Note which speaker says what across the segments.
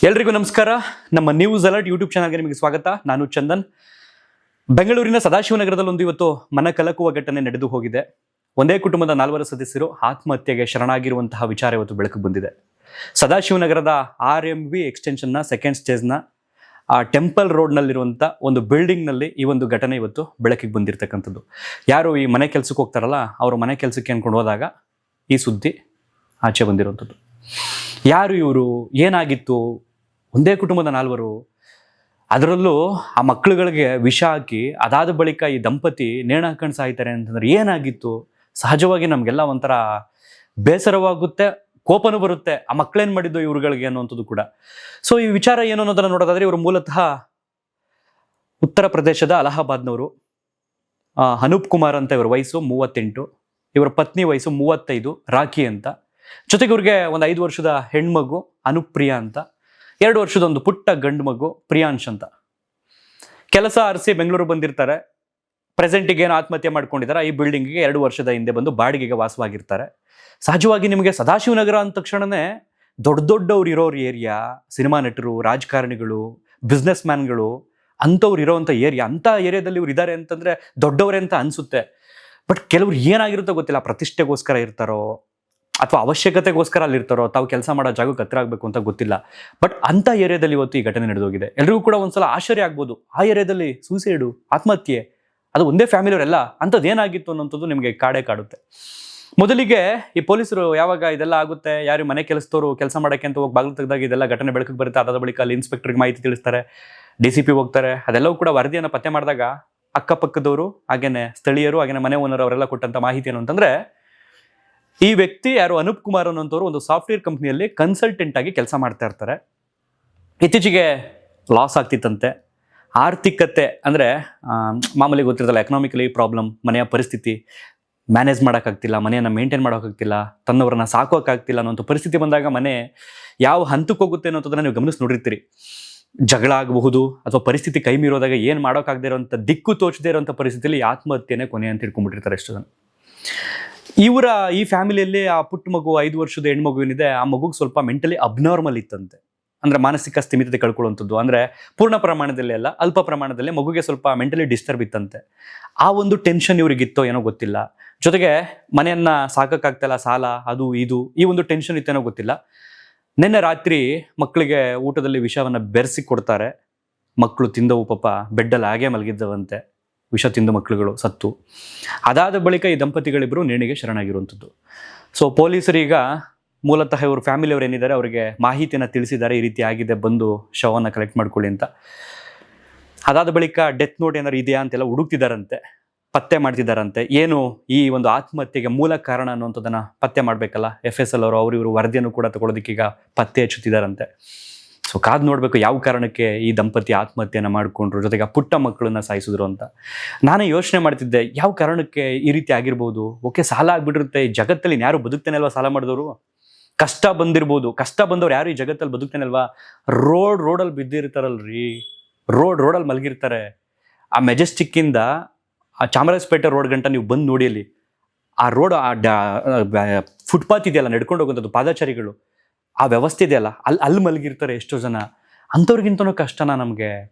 Speaker 1: ಎಲ್ರಿಗೂ ನಮಸ್ಕಾರ. ನಮ್ಮ ನ್ಯೂಸ್ ಅಲರ್ಟ್ ಯೂಟ್ಯೂಬ್ ಚಾನಲ್ಗೆ ನಿಮಗೆ ಸ್ವಾಗತ. ನಾನು ಚಂದನ್. ಬೆಂಗಳೂರಿನ ಸದಾಶಿವನಗರದಲ್ಲಿ ಒಂದು ಇವತ್ತು ಮನ ಕಲಕುವ ಘಟನೆ ನಡೆದು ಹೋಗಿದೆ. ಒಂದೇ ಕುಟುಂಬದ 4 ಸದಸ್ಯರು ಆತ್ಮಹತ್ಯೆಗೆ ಶರಣಾಗಿರುವಂತಹ ವಿಚಾರ ಇವತ್ತು ಬೆಳಕಿಗೆ ಬಂದಿದೆ. ಸದಾಶಿವನಗರದ RMV ಎಕ್ಸ್ಟೆನ್ಷನ್ನ ಸೆಕೆಂಡ್ ಸ್ಟೇಜ್ನ ಆ ಟೆಂಪಲ್ ರೋಡ್ನಲ್ಲಿರುವಂಥ ಒಂದು ಬಿಲ್ಡಿಂಗ್ನಲ್ಲಿ ಈ ಒಂದು ಘಟನೆ ಇವತ್ತು ಬೆಳಕಿಗೆ ಬಂದಿರತಕ್ಕಂಥದ್ದು. ಯಾರು ಈ ಮನೆ ಕೆಲಸಕ್ಕೆ ಹೋಗ್ತಾರಲ್ಲ, ಅವರು ಮನೆ ಕೆಲಸಕ್ಕೆ ಅಂದ್ಕೊಂಡು ಹೋದಾಗ ಈ ಸುದ್ದಿ ಆಚೆ ಬಂದಿರುವಂಥದ್ದು. ಯಾರು ಇವರು, ಏನಾಗಿತ್ತು? ಒಂದೇ ಕುಟುಂಬದ 4, ಅದರಲ್ಲೂ ಆ ಮಕ್ಕಳುಗಳಿಗೆ ವಿಷ ಹಾಕಿ ಅದಾದ ಬಳಿಕ ಈ ದಂಪತಿ ನೇಣು ಹಾಕೊಂಡು ಸಾಯ್ತಾರೆ ಅಂತಂದ್ರೆ ಏನಾಗಿತ್ತು? ಸಹಜವಾಗಿ ನಮಗೆಲ್ಲ ಒಂಥರ ಬೇಸರವಾಗುತ್ತೆ, ಕೋಪನೂ ಬರುತ್ತೆ. ಆ ಮಕ್ಕಳೇನು ಮಾಡಿದ್ದು ಇವ್ರುಗಳಿಗೆ ಅನ್ನುವಂಥದ್ದು ಕೂಡ. ಸೊ ಈ ವಿಚಾರ ಏನು ಅನ್ನೋದನ್ನು ನೋಡೋದಾದ್ರೆ, ಇವರು ಮೂಲತಃ ಉತ್ತರ ಪ್ರದೇಶದ ಅಲಹಾಬಾದ್ನವರು. ಅನೂಪ್ ಕುಮಾರ್ ಅಂತ ಇವ್ರ ವಯಸ್ಸು 38, ಇವರ ಪತ್ನಿ ವಯಸ್ಸು 35, ರಾಖಿ ಅಂತ. ಜೊತೆಗೆ ಇವ್ರಿಗೆ ಒಂದು 5 ವರ್ಷದ ಹೆಣ್ಮಗು ಅನುಪ್ರಿಯಾ ಅಂತ, 2 ವರ್ಷದ ಒಂದು ಪುಟ್ಟ ಗಂಡು ಮಗು ಪ್ರಿಯಾಂಶ್ ಅಂತ. ಕೆಲಸ ಅರಸಿ ಬೆಂಗಳೂರು ಬಂದಿರ್ತಾರೆ. ಪ್ರೆಸೆಂಟಿಗೆ ಏನು ಆತ್ಮಹತ್ಯೆ ಮಾಡ್ಕೊಂಡಿದ್ದಾರೆ, ಈ ಬಿಲ್ಡಿಂಗಿಗೆ 2 ವರ್ಷದ ಹಿಂದೆ ಬಂದು ಬಾಡಿಗೆಗೆ ವಾಸವಾಗಿರ್ತಾರೆ. ಸಹಜವಾಗಿ ನಿಮಗೆ ಸದಾಶಿವನಗರ ಅಂದ ತಕ್ಷಣನೇ ದೊಡ್ಡವ್ರು ಇರೋರು ಏರಿಯಾ, ಸಿನಿಮಾ ನಟರು, ರಾಜಕಾರಣಿಗಳು, ಬಿಸ್ನೆಸ್ ಮ್ಯಾನ್ಗಳು ಅಂಥವ್ರು ಇರೋವಂಥ ಏರಿಯಾ. ಅಂಥ ಏರಿಯಾದಲ್ಲಿ ಇವ್ರು ಇದ್ದಾರೆ ಅಂತಂದರೆ ದೊಡ್ಡವರೇ ಅಂತ ಅನಿಸುತ್ತೆ. ಬಟ್ ಕೆಲವ್ರು ಏನಾಗಿರುತ್ತೋ ಗೊತ್ತಿಲ್ಲ, ಪ್ರತಿಷ್ಠೆಗೋಸ್ಕರ ಇರ್ತಾರೋ ಅಥವಾ ಅವಶ್ಯಕತೆಗೋಸ್ಕರ ಅಲ್ಲಿರ್ತಾರೋ, ತಾವು ಕೆಲಸ ಮಾಡೋ ಜಾಗಕ್ಕೆ ಹತ್ರ ಆಗಬೇಕು ಅಂತ ಗೊತ್ತಿಲ್ಲ. ಬಟ್ ಅಂಥ ಏರಿಯಾದಲ್ಲಿ ಇವತ್ತು ಈ ಘಟನೆ ನಡೆದೋಗಿದೆ. ಎಲ್ರಿಗೂ ಕೂಡ ಒಂದ್ಸಲ ಆಶ್ಚರ್ಯ ಆಗ್ಬೋದು, ಆ ಏರಿಯಾದಲ್ಲಿ ಸೂಸೈಡು, ಆತ್ಮಹತ್ಯೆ, ಅದು ಒಂದೇ ಫ್ಯಾಮಿಲಿಯವರೆಲ್ಲ, ಅಂಥದ್ದು ಏನಾಗಿತ್ತು ಅನ್ನೋಂಥದ್ದು ನಿಮಗೆ ಕಾಡುತ್ತೆ. ಮೊದಲಿಗೆ ಈ ಪೊಲೀಸರು ಯಾವಾಗ ಇದೆಲ್ಲ ಆಗುತ್ತೆ, ಯಾರು ಮನೆ ಕೆಲಸದವರು ಕೆಲಸ ಮಾಡೋಕ್ಕೆ ಅಂತ ಹೋಗಿ ಬಾಗಿಲು ತೆಗೆದಾಗ ಇದೆಲ್ಲ ಘಟನೆ ಬೆಳಕಿಗೆ ಬರುತ್ತೆ. ಅದಾದ ಬಳಿಕ ಅಲ್ಲಿ ಇನ್ಸ್ಪೆಕ್ಟರ್ಗೆ ಮಾಹಿತಿ ತಿಳಿಸ್ತಾರೆ, DCP ಹೋಗ್ತಾರೆ. ಅದೆಲ್ಲವೂ ಕೂಡ ವರದಿಯನ್ನು ಪತ್ತೆ ಮಾಡಿದಾಗ ಅಕ್ಕಪಕ್ಕದವರು, ಹಾಗೇನೆ ಸ್ಥಳೀಯರು, ಹಾಗೇನೆ ಮನೆ ಓನರ್ ಅವರೆಲ್ಲ ಕೊಟ್ಟಂಥ ಮಾಹಿತಿ ಏನು ಅಂತಂದರೆ, ಈ ವ್ಯಕ್ತಿ ಯಾರು ಅನೂಪ್ ಕುಮಾರ್ ಅನ್ನೋಂಥವ್ರು ಒಂದು ಸಾಫ್ಟ್ವೇರ್ ಕಂಪ್ನಿಯಲ್ಲಿ ಕನ್ಸಲ್ಟೆಂಟ್ ಆಗಿ ಕೆಲಸ ಮಾಡ್ತಾ ಇರ್ತಾರೆ. ಇತ್ತೀಚೆಗೆ ಲಾಸ್ ಆಗ್ತಿತ್ತಂತೆ. ಆರ್ಥಿಕತೆ ಅಂದರೆ ಮಾಮೂಲಿ ಗೊತ್ತಿರ್ತಲ್ಲ, ಎಕನಾಮಿಕಲಿ ಪ್ರಾಬ್ಲಮ್, ಮನೆಯ ಪರಿಸ್ಥಿತಿ ಮ್ಯಾನೇಜ್ ಮಾಡೋಕ್ಕಾಗ್ತಿಲ್ಲ, ಮನೆಯನ್ನು ಮೇಂಟೈನ್ ಮಾಡೋಕ್ಕಾಗ್ತಿಲ್ಲ, ತನ್ನವರನ್ನ ಸಾಕೋಕ್ಕಾಗ್ತಿಲ್ಲ ಅನ್ನೋಂಥ ಪರಿಸ್ಥಿತಿ ಬಂದಾಗ ಮನೆ ಯಾವ ಹಂತಕ್ಕೆ ಹೋಗುತ್ತೆ ಅನ್ನೋದನ್ನು ನೀವು ಗಮನಿಸಿ ನೋಡಿರ್ತೀರಿ. ಜಗಳ ಆಗಬಹುದು ಅಥವಾ ಪರಿಸ್ಥಿತಿ ಕೈ ಮೀರೋದಾಗ ಏನು ಮಾಡೋಕ್ಕಾಗದೇ ಇರೋಂಥ, ದಿಕ್ಕು ತೋಚದೇ ಇರೋಂಥ ಪರಿಸ್ಥಿತಿಯಲ್ಲಿ ಆತ್ಮಹತ್ಯೆನೇ ಕೊನೆ ಅಂತ ಹಿಡ್ಕೊಂಡ್ಬಿಟ್ಟಿರ್ತಾರೆ ಎಷ್ಟೋ ಜನ. ಇವರ ಈ ಫ್ಯಾಮಿಲಿಯಲ್ಲಿ ಆ ಪುಟ್ಟ ಮಗು, 5 ವರ್ಷದ ಹೆಣ್ಮಗು ಏನಿದೆ, ಆ ಮಗುಗೆ ಸ್ವಲ್ಪ ಮೆಂಟಲಿ ಅಬ್ನಾರ್ಮಲ್ ಇತ್ತಂತೆ. ಅಂದರೆ ಮಾನಸಿಕ ಸ್ಥಿಮಿತತೆ ಕಳ್ಕೊಳ್ಳುವಂಥದ್ದು. ಅಂದರೆ ಪೂರ್ಣ ಪ್ರಮಾಣದಲ್ಲಿ ಅಲ್ಲ, ಅಲ್ಪ ಪ್ರಮಾಣದಲ್ಲಿ ಮಗುಗೆ ಸ್ವಲ್ಪ ಮೆಂಟಲಿ ಡಿಸ್ಟರ್ಬ್ ಇತ್ತಂತೆ. ಆ ಒಂದು ಟೆನ್ಷನ್ ಇವ್ರಿಗಿತ್ತೋ ಏನೋ ಗೊತ್ತಿಲ್ಲ. ಜೊತೆಗೆ ಮನೆಯನ್ನು ಸಾಕೋಕ್ಕಾಗ್ತಾಯಿಲ್ಲ, ಸಾಲ, ಅದು ಇದು, ಈ ಒಂದು ಟೆನ್ಷನ್ ಇತ್ತೇನೋ ಗೊತ್ತಿಲ್ಲ. ನಿನ್ನೆ ರಾತ್ರಿ ಮಕ್ಕಳಿಗೆ ಊಟದಲ್ಲಿ ವಿಷವನ್ನು ಬೆರೆಸಿ ಕೊಡ್ತಾರೆ. ಮಕ್ಕಳು ತಿಂದವು, ಪಾಪ ಬೆಡ್ಡಲ್ಲಿ ಹಾಗೆ ಮಲಗಿದ್ದವಂತೆ. ವಿಷ ತಿಂದ ಮಕ್ಕಳುಗಳು ಸತ್ತು. ಅದಾದ ಬಳಿಕ ಈ ದಂಪತಿಗಳಿಬ್ಬರು ನೇಣಿಗೆ ಶರಣಾಗಿರುವಂಥದ್ದು. ಸೊ ಪೊಲೀಸರೀಗ ಮೂಲತಃ ಇವರು ಫ್ಯಾಮಿಲಿಯವರು ಏನಿದ್ದಾರೆ ಅವರಿಗೆ ಮಾಹಿತಿಯನ್ನು ತಿಳಿಸಿದ್ದಾರೆ, ಈ ರೀತಿ ಆಗಿದೆ, ಬಂದು ಶವವನ್ನು ಕಲೆಕ್ಟ್ ಮಾಡ್ಕೊಳ್ಳಿ ಅಂತ. ಅದಾದ ಬಳಿಕ ಡೆತ್ ನೋಟ್ ಏನಾದ್ರು ಇದೆಯಾ ಅಂತೆಲ್ಲ ಹುಡುಕ್ತಿದ್ದಾರಂತೆ, ಪತ್ತೆ ಮಾಡ್ತಿದ್ದಾರಂತೆ. ಏನು ಈ ಒಂದು ಆತ್ಮಹತ್ಯೆಗೆ ಮೂಲ ಕಾರಣ ಅನ್ನುವಂಥದ್ದನ್ನು ಪತ್ತೆ ಮಾಡಬೇಕಲ್ಲ. FSL ಅವರು ಇವರು ವರದಿಯನ್ನು ಕೂಡ ತಗೊಳ್ಳೋದಕ್ಕೀಗ ಪತ್ತೆ ಹಚ್ಚುತ್ತಿದ್ದಾರಂತೆ. ಸೊ ಕಾದು ನೋಡಬೇಕು ಯಾವ ಕಾರಣಕ್ಕೆ ಈ ದಂಪತಿ ಆತ್ಮಹತ್ಯೆಯನ್ನು ಮಾಡಿಕೊಂಡ್ರು, ಜೊತೆಗೆ ಆ ಪುಟ್ಟ ಮಕ್ಕಳನ್ನ ಸಾಯಿಸಿದ್ರು ಅಂತ. ನಾನೇ ಯೋಚನೆ ಮಾಡ್ತಿದ್ದೆ, ಯಾವ ಕಾರಣಕ್ಕೆ ಈ ರೀತಿ ಆಗಿರ್ಬೋದು. ಓಕೆ, ಸಾಲ ಆಗ್ಬಿಟ್ಟಿರುತ್ತೆ. ಈ ಜಗತ್ತಲ್ಲಿ ಯಾರು ಬದುಕ್ತಾನೆ ಅಲ್ವಾ ಸಾಲ ಮಾಡಿದವರು? ಕಷ್ಟ ಬಂದಿರ್ಬೋದು, ಕಷ್ಟ ಬಂದವ್ರು ಯಾರು ಈ ಜಗತ್ತಲ್ಲಿ ಬದುಕ್ತಾನೆ ಅಲ್ವಾ? ರೋಡಲ್ಲಿ ಬಿದ್ದಿರ್ತಾರಲ್ರಿ, ರೋಡಲ್ಲಿ ಮಲಗಿರ್ತಾರೆ. ಆ ಮೆಜೆಸ್ಟಿಕ್ಕಿಂದ ಆ ಚಾಮರಾಜಪೇಟೆ ರೋಡ್ ಗಂಟ ನೀವು ಬಂದು ನೋಡಿ, ಅಲ್ಲಿ ಆ ರೋಡ್, ಆ ಫುಟ್ಪಾತ್ ಇದೆಯಲ್ಲ, ನಡ್ಕೊಂಡು ಹೋಗುವಂಥದ್ದು, ಪಾದಚಾರಿಗಳು, ಆ ವ್ಯವಸ್ಥೆ ಇದೆಯಲ್ಲ, ಅಲ್ಲಿ ಮಲಗಿರ್ತಾರೆ ಎಷ್ಟೋ ಜನ. ಅಂಥವ್ರಿಗಿಂತನೂ ಕಷ್ಟನಾ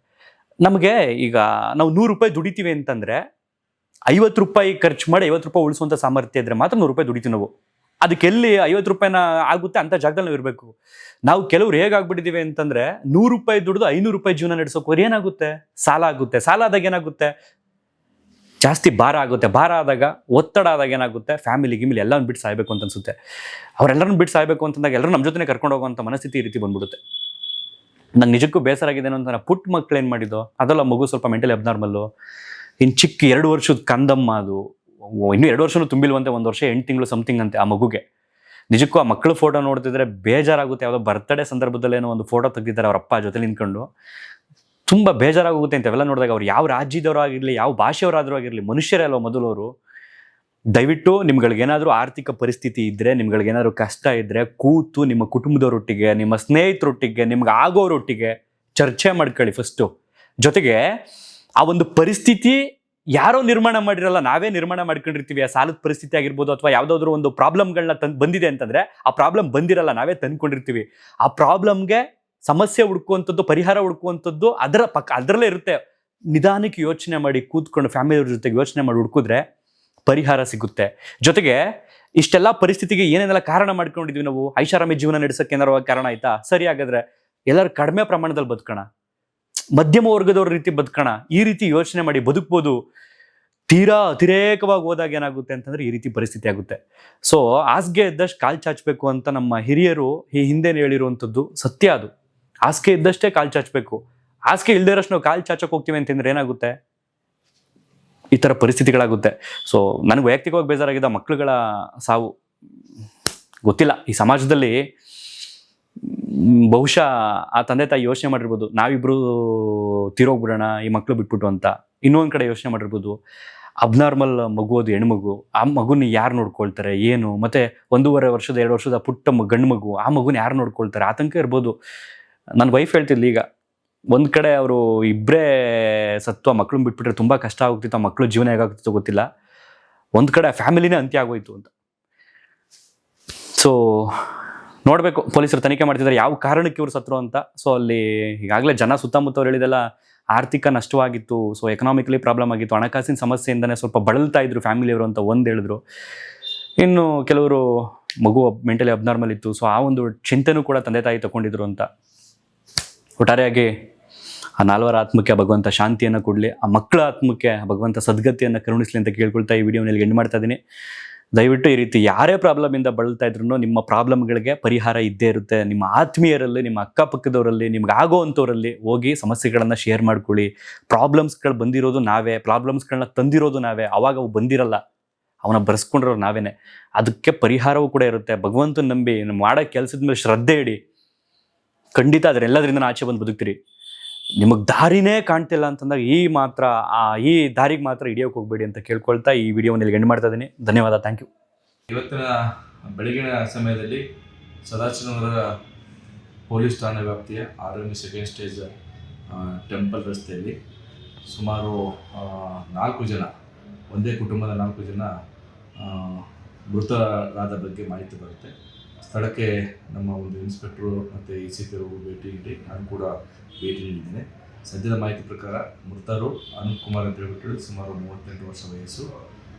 Speaker 1: ನಮಗೆ? ಈಗ ನಾವು 100 ರೂಪಾಯಿ ದುಡಿತೀವಿ ಅಂತಂದರೆ 50 ರೂಪಾಯಿ ಖರ್ಚು ಮಾಡಿ 50 ರೂಪಾಯಿ ಉಳಿಸುವಂಥ ಸಾಮರ್ಥ್ಯ ಇದ್ದರೆ ಮಾತ್ರ 100 ರೂಪಾಯಿ ದುಡಿತೀವಿ ನಾವು. ಅದಕ್ಕೆ ಎಲ್ಲಿ 50 ರೂಪಾಯಿನ ಆಗುತ್ತೆ ಅಂಥ ಜಾಗದಲ್ಲಿ ನಾವು ಇರಬೇಕು. ನಾವು ಕೆಲವ್ರು ಹೇಗಾಗ್ಬಿಟ್ಟಿದ್ದೀವಿ ಅಂತಂದರೆ 100 ರೂಪಾಯಿ ದುಡಿದು 500 ರೂಪಾಯಿ ಜೀವನ ನಡೆಸೋಕೆ ಏನಾಗುತ್ತೆ? ಸಾಲ ಆಗುತ್ತೆ. ಸಾಲ ಆದಾಗ ಏನಾಗುತ್ತೆ? ಜಾಸ್ತಿ ಭಾರ ಆಗುತ್ತೆ. ಭಾರ ಆದಾಗ, ಒತ್ತಡ ಆದಾಗ ಏನಾಗುತ್ತೆ? ಗಿಮಿಲಿ ಎಲ್ಲವನ್ನು ಬಿಟ್ಟು ಸಾಯಬೇಕು ಅಂತ ಅನ್ಸುತ್ತೆ. ಅವರೆಲ್ಲರನ್ನು ಬಿಟ್ಟು ಸಾಯಬೇಕು ಅಂತಂದಾಗ ಎಲ್ಲರೂ ನಮ್ಮ ಜೊತೆ ಕರ್ಕೊಂಡು ಹೋಗುವಂಥ ಮನಸ್ಥಿತಿ ಈ ರೀತಿ ಬಂದ್ಬಿಡುತ್ತೆ. ನಂಗೆ ನಿಜಕ್ಕೂ ಬೇಸರ ಆಗಿದೆ ಅಂತ, ಪುಟ್ಟ ಮಕ್ಳು ಏನು ಮಾಡಿದ್ದು, ಅದೆಲ್ಲ ಮಗು ಸ್ವಲ್ಪ ಮೆಂಟಲಿ ಅಬ್ನಾರ್ಮಲ್ಲು. ಇನ್ನು ಚಿಕ್ಕ 2 ವರ್ಷದ ಕಂದಮ್ಮ, ಅದು ಇನ್ನೂ 2 ವರ್ಷನೂ ತುಂಬಿಲ್ವಂತೆ, 1 ವರ್ಷ 8 ತಿಂಗಳು ಸಮಥಿಂಗ್ ಅಂತೆ ಆ ಮಗುಗೆ. ನಿಜಕ್ಕೂ ಆ ಮಕ್ಕಳು ಫೋಟೋ ನೋಡ್ತಿದ್ರೆ ಬೇಜಾರಾಗುತ್ತೆ. ಯಾವುದೋ ಬರ್ತ್ಡೇ ಸಂದರ್ಭದಲ್ಲೇನೋ ಒಂದು ಫೋಟೋ ತೆಗೆದಿದ್ದಾರೆ ಅವ್ರ ಅಪ್ಪ ಜೊತೆ ನಿಂತ್ಕೊಂಡು. ತುಂಬ ಬೇಜಾರಾಗುತ್ತೆ ಅಂತೆಲ್ಲ ನೋಡಿದಾಗ. ಅವ್ರು ಯಾವ ರಾಜ್ಯದವರು ಆಗಿರಲಿ, ಯಾವ ಭಾಷೆಯವರಾದರೂ ಆಗಿರಲಿ, ಮನುಷ್ಯರೇ ಅಲ್ವ ಮೊದಲವರು. ದಯವಿಟ್ಟು ನಿಮ್ಗಳಿಗೇನಾದರೂ ಆರ್ಥಿಕ ಪರಿಸ್ಥಿತಿ ಇದ್ದರೆ, ನಿಮ್ಗಳಿಗೇನಾದರೂ ಕಷ್ಟ ಇದ್ದರೆ, ಕೂತು ನಿಮ್ಮ ಕುಟುಂಬದವರೊಟ್ಟಿಗೆ, ನಿಮ್ಮ ಸ್ನೇಹಿತರೊಟ್ಟಿಗೆ, ನಿಮ್ಗೆ ಆಗೋರೊಟ್ಟಿಗೆ ಚರ್ಚೆ ಮಾಡ್ಕೊಳ್ಳಿ ಫಸ್ಟು. ಜೊತೆಗೆ ಆ ಒಂದು ಪರಿಸ್ಥಿತಿ ಯಾರೋ ನಿರ್ಮಾಣ ಮಾಡಿರಲ್ಲ, ನಾವೇ ನಿರ್ಮಾಣ ಮಾಡ್ಕೊಂಡಿರ್ತೀವಿ. ಆ ಸಾಲದ ಪರಿಸ್ಥಿತಿ ಆಗಿರ್ಬೋದು, ಅಥವಾ ಯಾವುದಾದ್ರೂ ಒಂದು ಪ್ರಾಬ್ಲಮ್ಗಳನ್ನ ಬಂದಿದೆ ಅಂತಂದರೆ, ಆ ಪ್ರಾಬ್ಲಮ್ ಬಂದಿರಲ್ಲ, ನಾವೇ ತಂದ್ಕೊಂಡಿರ್ತೀವಿ. ಆ ಪ್ರಾಬ್ಲಮ್ಗೆ ಸಮಸ್ಯೆ ಹುಡುಕುವಂಥದ್ದು, ಪರಿಹಾರ ಹುಡುಕುವಂಥದ್ದು ಅದರಲ್ಲೇ ಇರುತ್ತೆ. ನಿಧಾನಕ್ಕೆ ಯೋಚನೆ ಮಾಡಿ ಕೂತ್ಕೊಂಡು ಫ್ಯಾಮಿಲಿಯವ್ರ ಜೊತೆಗೆ ಯೋಚನೆ ಮಾಡಿ ಹುಡುಕಿದ್ರೆ ಪರಿಹಾರ ಸಿಗುತ್ತೆ. ಜೊತೆಗೆ ಇಷ್ಟೆಲ್ಲ ಪರಿಸ್ಥಿತಿಗೆ ಏನೇನೆಲ್ಲ ಕಾರಣ ಮಾಡ್ಕೊಂಡಿದ್ವಿ ನಾವು, ಐಷಾರಾಮಿ ಜೀವನ ನಡೆಸಕ್ಕೆ ಏನಾರು ಕಾರಣ ಆಯ್ತಾ? ಸರಿ, ಹಾಗಾದ್ರೆ ಎಲ್ಲರೂ ಕಡಿಮೆ ಪ್ರಮಾಣದಲ್ಲಿ ಬದುಕೋಣ, ಮಧ್ಯಮ ವರ್ಗದವ್ರ ರೀತಿ ಬದುಕೋಣ, ಈ ರೀತಿ ಯೋಚನೆ ಮಾಡಿ ಬದುಕ್ಬೋದು. ತೀರಾ ಅತಿರೇಕವಾಗಿ ಹೋದಾಗ ಏನಾಗುತ್ತೆ ಅಂತಂದ್ರೆ ಈ ರೀತಿ ಪರಿಸ್ಥಿತಿ ಆಗುತ್ತೆ. ಸೊ ಹಾಸಿಗೆ ಇದ್ದಷ್ಟು ಕಾಲು ಚಾಚಬೇಕು ಅಂತ ನಮ್ಮ ಹಿರಿಯರು ಈ ಹಿಂದೆ ಹೇಳಿರುವಂಥದ್ದು ಸತ್ಯ. ಅದು ಹಾಸಿಗೆ ಇದ್ದಷ್ಟೇ ಕಾಲು ಚಾಚಬೇಕು. ಹಾಸಿಗೆ ಇಲ್ದೇ ಇರೋಷ್ಟು ನಾವು ಕಾಲು ಚಾಚಕ್ಕೆ ಹೋಗ್ತೀವಿ ಅಂತಂದ್ರೆ ಏನಾಗುತ್ತೆ? ಈ ಥರ ಪರಿಸ್ಥಿತಿಗಳಾಗುತ್ತೆ. ಸೊ ನನಗೆ ವೈಯಕ್ತಿಕವಾಗಿ ಬೇಜಾರಾಗಿದ್ದ ಮಕ್ಕಳುಗಳ ಸಾವು. ಗೊತ್ತಿಲ್ಲ, ಈ ಸಮಾಜದಲ್ಲಿ ಬಹುಶಃ ಆ ತಂದೆ ತಾಯಿ ಯೋಚನೆ ಮಾಡಿರ್ಬೋದು, ನಾವಿಬ್ರು ತೀರೋಗ್ಬಿಡೋಣ ಈ ಮಕ್ಕಳು ಬಿಟ್ಬಿಟ್ಟು ಅಂತ. ಇನ್ನೊಂದು ಕಡೆ ಯೋಚನೆ ಮಾಡಿರ್ಬೋದು, ಅಬ್ನಾರ್ಮಲ್ ಮಗು, ಅದು ಹೆಣ್ಮಗು, ಆ ಮಗುನ ಯಾರು ನೋಡ್ಕೊಳ್ತಾರೆ ಏನು, ಮತ್ತೆ 1.5 ವರ್ಷದ 2 ವರ್ಷದ ಪುಟ್ಟ ಗಂಡು ಮಗು, ಆ ಮಗುನ ಯಾರು ನೋಡ್ಕೊಳ್ತಾರೆ, ಆತಂಕ ಇರ್ಬೋದು. ನನ್ನ ವೈಫ್ ಹೇಳ್ತಿದ್ಲಿ, ಈಗ ಒಂದು ಕಡೆ ಅವರು ಇಬ್ಬರೇ ಸತ್ತು ಆ ಮಕ್ಕಳನ್ನ ಬಿಟ್ಬಿಟ್ರೆ ತುಂಬ ಕಷ್ಟ ಆಗ್ತಿತ್ತು, ಆ ಮಕ್ಕಳು ಜೀವನ ಹೇಗಾಗ್ತಿತ್ತು ಗೊತ್ತಿಲ್ಲ. ಒಂದು ಕಡೆ ಫ್ಯಾಮಿಲಿನೇ ಅಂತ್ಯ ಆಗೋಯ್ತು ಅಂತ. ಸೊ ನೋಡಬೇಕು, ಪೊಲೀಸರು ತನಿಖೆ ಮಾಡ್ತಿದ್ದಾರೆ ಯಾವ ಕಾರಣಕ್ಕೆ ಇವ್ರು ಸತ್ರು ಅಂತ. ಸೊ ಅಲ್ಲಿ ಈಗಾಗಲೇ ಜನ ಸುತ್ತಮುತ್ತವ್ರು ಹೇಳಿದೆಲ್ಲ ಆರ್ಥಿಕ ನಷ್ಟವಾಗಿತ್ತು, ಸೊ ಎಕನಾಮಿಕಲಿ ಪ್ರಾಬ್ಲಮ್ ಆಗಿತ್ತು, ಹಣಕಾಸಿನ ಸಮಸ್ಯೆಯಿಂದನೇ ಸ್ವಲ್ಪ ಬಳಲ್ತಾ ಇದ್ರು ಫ್ಯಾಮಿಲಿಯವರು ಅಂತ ಒಂದು ಹೇಳಿದ್ರು. ಇನ್ನು ಕೆಲವರು ಮಗು ಮೆಂಟಲಿ ಅಬ್ನಾರ್ಮಲ್ ಇತ್ತು, ಸೊ ಆ ಒಂದು ಚಿಂತೆನೂ ಕೂಡ ತಂದೆ ತಾಯಿ ತಗೊಂಡಿದ್ರು ಅಂತ. ಒಟ್ಟಾರೆಯಾಗಿ ಆ 4 ಆತ್ಮಕ್ಕೆ ಭಗವಂತ ಶಾಂತಿಯನ್ನು ಕೊಡಲಿ, ಆ ಮಕ್ಕಳ ಆತ್ಮಕ್ಕೆ ಭಗವಂತ ಸದ್ಗತಿಯನ್ನು ಕರುಣಿಸಲಿ ಅಂತ ಕೇಳ್ಕೊಳ್ತಾ ಈ ವಿಡಿಯೋನಲ್ಲಿ ಎಂಡ್ ಮಾಡ್ತಾ ಇದ್ದೀನಿ. ದಯವಿಟ್ಟು ಈ ರೀತಿ ಯಾರೇ ಪ್ರಾಬ್ಲಮಿಂದ ಬಳಲ್ತಾ ಇದ್ರು ನಿಮ್ಮ ಪ್ರಾಬ್ಲಮ್ಗಳಿಗೆ ಪರಿಹಾರ ಇದ್ದೇ ಇರುತ್ತೆ. ನಿಮ್ಮ ಆತ್ಮೀಯರಲ್ಲಿ, ನಿಮ್ಮ ಅಕ್ಕಪಕ್ಕದವರಲ್ಲಿ, ನಿಮ್ಗೆ ಆಗೋವಂಥವರಲ್ಲಿ ಹೋಗಿ ಸಮಸ್ಯೆಗಳನ್ನು ಶೇರ್ ಮಾಡ್ಕೊಳ್ಳಿ. ಪ್ರಾಬ್ಲಮ್ಸ್ಗಳು ಬಂದಿರೋದು ನಾವೇ, ಪ್ರಾಬ್ಲಮ್ಸ್ಗಳನ್ನ ತಂದಿರೋದು ನಾವೇ, ಅವಾಗ ಅವು ಬಂದಿರಲ್ಲ, ಅವನ್ನ ಬರ್ಸ್ಕೊಂಡಿರೋರು ನಾವೇನೆ. ಅದಕ್ಕೆ ಪರಿಹಾರವೂ ಕೂಡ ಇರುತ್ತೆ. ಭಗವಂತನ ನಂಬಿ ಮಾಡೋ ಕೆಲಸದ ಮೇಲೆ ಶ್ರದ್ಧೆ ಇಡಿ, ಖಂಡಿತ ಅದರೆಲ್ಲದರಿಂದ ಆಚೆ ಬಂದು ಬದುಕ್ತೀರಿ. ನಿಮಗೆ ದಾರಿನೇ ಕಾಣ್ತಿಲ್ಲ ಅಂತಂದಾಗ ಈ ದಾರಿಗೆ ಮಾತ್ರ ಹಿಡಿಯೋಕೆ ಹೋಗ್ಬೇಡಿ ಅಂತ ಕೇಳ್ಕೊಳ್ತಾ ಈ ವಿಡಿಯೋನಲ್ಲಿ ಎಂಡ್ ಮಾಡ್ತಾ ಇದ್ದೀನಿ. ಧನ್ಯವಾದ, ಥ್ಯಾಂಕ್ ಯು.
Speaker 2: ಇವತ್ತಿನ ಬೆಳಗಿನ ಸಮಯದಲ್ಲಿ ಸದಾಶಿವನಗರ ಪೊಲೀಸ್ ಠಾಣೆ ವ್ಯಾಪ್ತಿಯ ಆರ್ಮಿ ಸೆಕೆಂಡ್ ಸ್ಟೇಜ್ ಟೆಂಪಲ್ ರಸ್ತೆಯಲ್ಲಿ ಸುಮಾರು 4 ಜನ, ಒಂದೇ ಕುಟುಂಬದ 4 ಜನ ಮೃತರಾದ ಬಗ್ಗೆ ಮಾಹಿತಿ ಬರುತ್ತೆ. ಸ್ಥಳಕ್ಕೆ ನಮ್ಮ ಒಂದು ಇನ್ಸ್ಪೆಕ್ಟ್ರು ಮತ್ತು ECP ಭೇಟಿ ನೀಡಿ ನಾನು ಕೂಡ ಭೇಟಿ ನೀಡಿದ್ದೇನೆ. ಸದ್ಯದ ಮಾಹಿತಿ ಪ್ರಕಾರ ಮೃತರು ಅನಂತ್ ಕುಮಾರ್ ಅಂತ ಹೇಳ್ಬಿಟ್ಟು ಸುಮಾರು 38 ವರ್ಷ ವಯಸ್ಸು,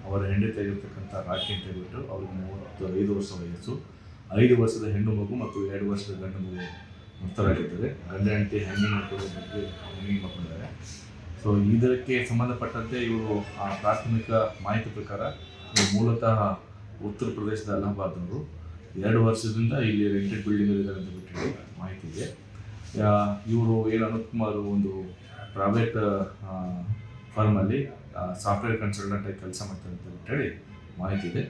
Speaker 2: ಅವರ ಹೆಂಡತಿ ಆಗಿರ್ತಕ್ಕಂಥ ರಾಖಿ ಅಂತ ಹೇಳ್ಬಿಟ್ಟು ಅವ್ರಿಗೆ 35 ವರ್ಷ ವಯಸ್ಸು, 5 ವರ್ಷದ ಹೆಣ್ಣು ಮಗು ಮತ್ತು 2 ವರ್ಷದ ಗಂಡು ಮಗು ಮೃತರಾಗಿದ್ದಾರೆ. ಗಂಡ ಹೆಂಡತಿ ಹ್ಯಾಂಗಿಂಗ್ ಮಾಡ್ಕೊಂಡಿದ್ದಾರೆ. ಸೊ ಇದಕ್ಕೆ ಸಂಬಂಧಪಟ್ಟಂತೆ ಇವರು ಪ್ರಾಥಮಿಕ ಮಾಹಿತಿ ಪ್ರಕಾರ ಮೂಲತಃ ಉತ್ತರ ಪ್ರದೇಶದ ಅಲಹಾಬಾದ್ನವರು, 2 ವರ್ಷದಿಂದ ಇಲ್ಲಿ ರೆಂಟೆಡ್ ಬಿಲ್ಡಿಂಗ್ ಇದ್ದಾರೆ ಅಂತ ಬಿಟ್ಟು ಮಾಹಿತಿ ಇದೆ. ಇವರು ಅನಂತ್ ಕುಮಾರ್ ಒಂದು ಪ್ರೈವೇಟ್ ಫರ್ಮಲ್ಲಿ ಸಾಫ್ಟ್ವೇರ್ ಕನ್ಸಲ್ಟೆಂಟ್ ಆಗಿ ಕೆಲಸ ಮಾಡ್ತಾರೆ ಅಂತ ಹೇಳಿ ಮಾಹಿತಿ ಇದೆ.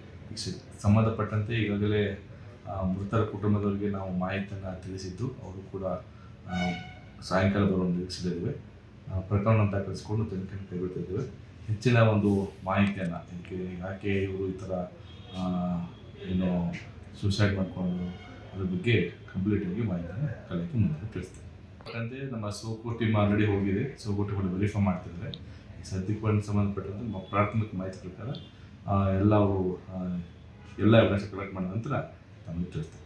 Speaker 2: ಸಂಬಂಧಪಟ್ಟಂತೆ ಈಗಾಗಲೇ ಮೃತರ ಕುಟುಂಬದವರಿಗೆ ನಾವು ಮಾಹಿತಿಯನ್ನು ತಿಳಿಸಿದ್ದು, ಅವರು ಕೂಡ ಸಾಯಂಕಾಲ ಬರುವ ನಿರೀಕ್ಷೆಗಳಿವೆ. ಪ್ರಕರಣ ದಾಖಲಿಸಿಕೊಂಡು ತನಿಖೆಯನ್ನು ಕೈಗೊಳ್ತಿದ್ದೇವೆ. ಹೆಚ್ಚಿನ ಒಂದು ಮಾಹಿತಿಯನ್ನು ಯಾಕೆ ಇವರು ಈ ಥರ ಏನು ಸೂಸೈಡ್ ಮಾಡಿಕೊಂಡು ಅದ್ರ ಬಗ್ಗೆ ಕಂಪ್ಲೀಟಾಗಿ ಮಾಹಿತಿಯನ್ನು ಕಲಿಯೋಕ್ಕೆ ಮುಂದೆ ತಿಳಿಸ್ತಾರೆ. ಯಾಕಂದರೆ ನಮ್ಮ ಸೋಕು ಟೀಮ್ ಆಲ್ರೆಡಿ ಹೋಗಿದೆ, ಸೋಕು ಟೀಮ್ ವೆರಿಫೈ ಮಾಡ್ತಿದ್ದಾರೆ. ಸದ್ಯಕ್ಕೆ ಸಂಬಂಧಪಟ್ಟಂತೆ ಪ್ರಾಥಮಿಕ ಮಾಹಿತಿ ಪ್ರಕಾರ ಎಲ್ಲ ಎವಿಡೆನ್ಸ್ ಕಲೆಕ್ಟ್ ಮಾಡಿದ ನಂತರ ತಮಗೆ ತಿಳಿಸ್ತಾರೆ.